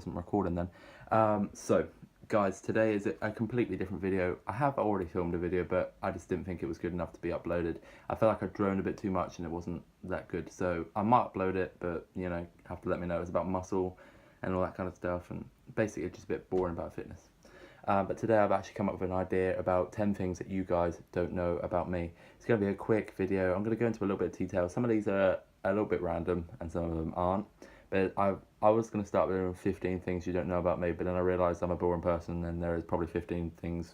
wasn't recording then. So guys, today is a completely different video. I have already filmed a video, but I just didn't think it was good enough to be uploaded. I felt like I droned a bit too much and it wasn't that good, so I might upload it, but you know, have to let me know. It's about muscle and all that kind of stuff, and basically just a bit boring about fitness. But today I've actually come up with an idea about 10 things that you guys don't know about me. It's going to be a quick video. I'm going to go into a little bit of detail. Some of these are a little bit random and some of them aren't. But I was going to start with 15 things you don't know about me, but then I realised I'm a boring person and there is probably 15 things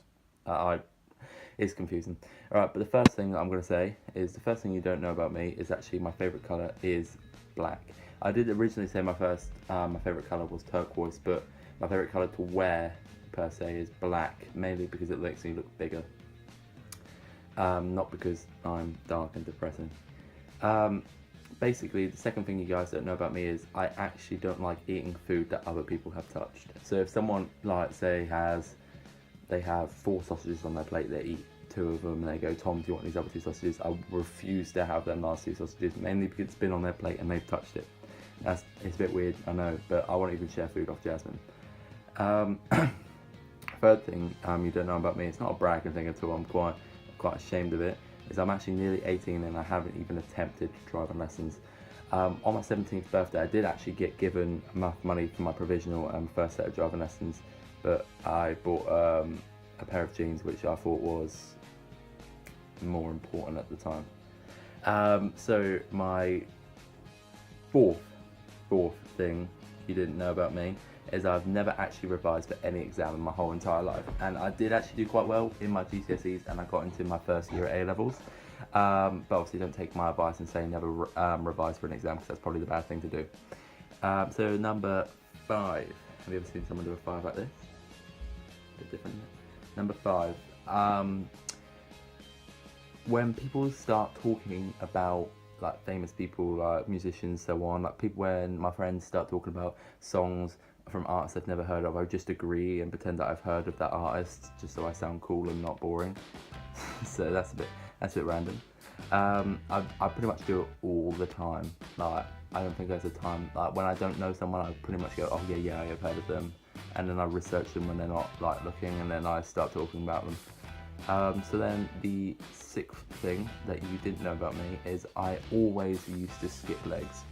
it's confusing. Alright, but the first thing that I'm going to say is the first thing you don't know about me is actually my favourite colour is black. I did originally say my favourite colour was turquoise, but my favourite colour to wear per se is black, mainly because it makes me look bigger, not because I'm dark and depressing. Basically, the second thing you guys don't know about me is I actually don't like eating food that other people have touched. So if someone, like, say they have 4 sausages on their plate, they eat 2 of them and they go, Tom, do you want these other 2 sausages? I refuse to have them last 2 sausages, mainly because it's been on their plate and they've touched it. It's a bit weird, I know, but I won't even share food off Jasmine. Third thing you don't know about me, it's not a bragging thing at all, I'm quite ashamed of it, is I'm actually nearly 18 and I haven't even attempted driving lessons. On my 17th birthday I did actually get given enough money for my provisional and first set of driving lessons, but I bought a pair of jeans which I thought was more important at the time. So my fourth thing you didn't know about me is I've never actually revised for any exam in my whole entire life, and I did actually do quite well in my GCSEs and I got into my first year at A-levels, but obviously don't take my advice and say never revise for an exam, because that's probably the bad thing to do. So number 5, have you ever seen someone do a 5 like this? A bit different. Number 5, when people start talking about like famous people, like musicians, so on, like people, when my friends start talking about songs from artists I've never heard of, I just agree and pretend that I've heard of that artist just so I sound cool and not boring. So that's a bit random. I pretty much do it all the time. Like, I don't think there's a time, like when I don't know someone, I pretty much go, oh yeah, I've heard of them, and then I research them when they're not like looking, and then I start talking about them. So then the 6th thing that you didn't know about me is I always used to skip legs.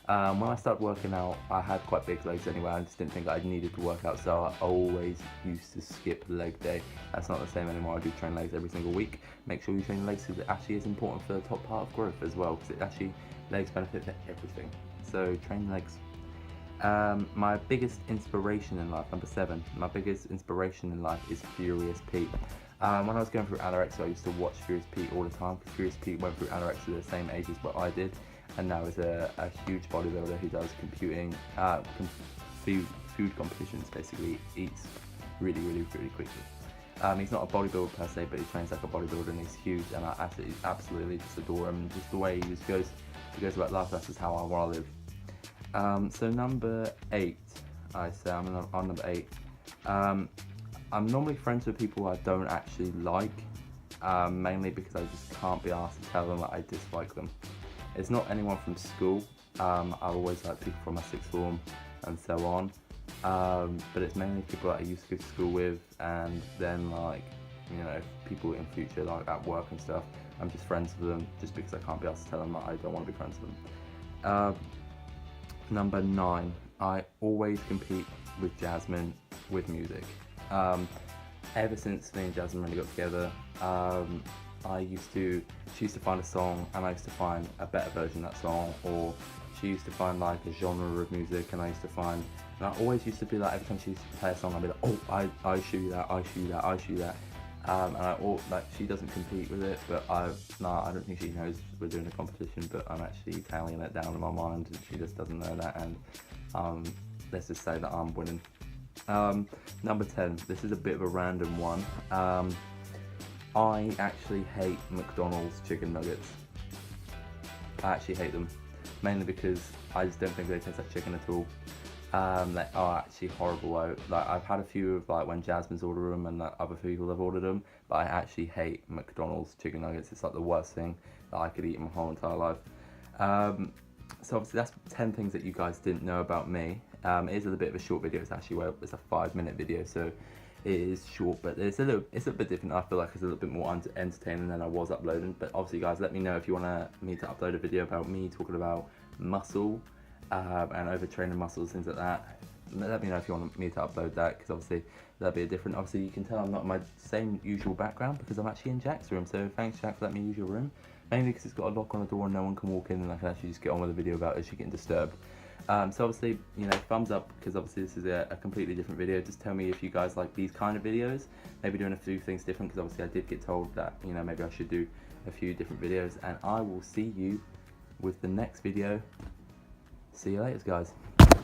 When I started working out, I had quite big legs anyway, I just didn't think I needed to work out, so I always used to skip leg day. That's not the same anymore. I do train legs every single week. Make sure you train legs because it actually is important for the top part of growth as well, because it actually, legs benefit for everything. So train legs. My biggest inspiration in life, number 7, my biggest inspiration in life is Furious Pete. When I was going through anorexia, I used to watch Furious Pete all the time, because Furious Pete went through anorexia at the same age as what I did, and now is a huge bodybuilder who does food competitions, basically eats really quickly. He's not a bodybuilder per se, but he trains like a bodybuilder and he's huge, and I absolutely just adore him. Just the way he goes about life, that's just how I want to live. So number 8, I say I'm on number 8. I'm normally friends with people I don't actually like, mainly because I just can't be asked to tell them that I dislike them. It's not anyone from school. I always like people from my 6th form and so on, but it's mainly people that I used to go to school with, and then like, you know, people in future, like at work and stuff. I'm just friends with them just because I can't be asked to tell them that I don't want to be friends with them. Number 9, I always compete with Jasmine with music. Ever since me and Jasmine really got together, she used to find a song and I used to find a better version of that song, or she used to find like a genre of music and I used to find, and I always used to be like, every time she used to play a song I'd be like, oh, I shoot that, and she doesn't compete with it, but I don't think she knows we're doing a competition, but I'm actually tallying it down in my mind and she just doesn't know that, and let's just say that I'm winning. Number 10, this is a bit of a random one. I actually hate McDonald's chicken nuggets. I actually hate them, mainly because I just don't think they taste like chicken at all. They are actually horrible. I've had a few of like when Jasmine's ordered them and like, other people have ordered them, but I actually hate McDonald's chicken nuggets. It's like the worst thing that I could eat in my whole entire life. So obviously that's 10 things that you guys didn't know about me. It is a little bit of a short video. It's actually, well, it's a 5-minute video, so it is short, but it's a little bit different. I feel like it's a little bit more entertaining than I was uploading. But obviously, guys, let me know if you want me to upload a video about me talking about muscle and overtraining muscles, things like that. Let me know if you want me to upload that, because obviously that'll be a different. Obviously, you can tell I'm not in my same usual background because I'm actually in Jack's room. So thanks, Jack, for letting me use your room. Mainly because it's got a lock on the door and no one can walk in, and I can actually just get on with the video without actually getting disturbed. So obviously, you know, thumbs up, because obviously this is a completely different video. Just tell me if you guys like these kind of videos, maybe doing a few things different, because obviously I did get told that, you know, maybe I should do a few different videos. And I will see you with the next video. See you later, guys.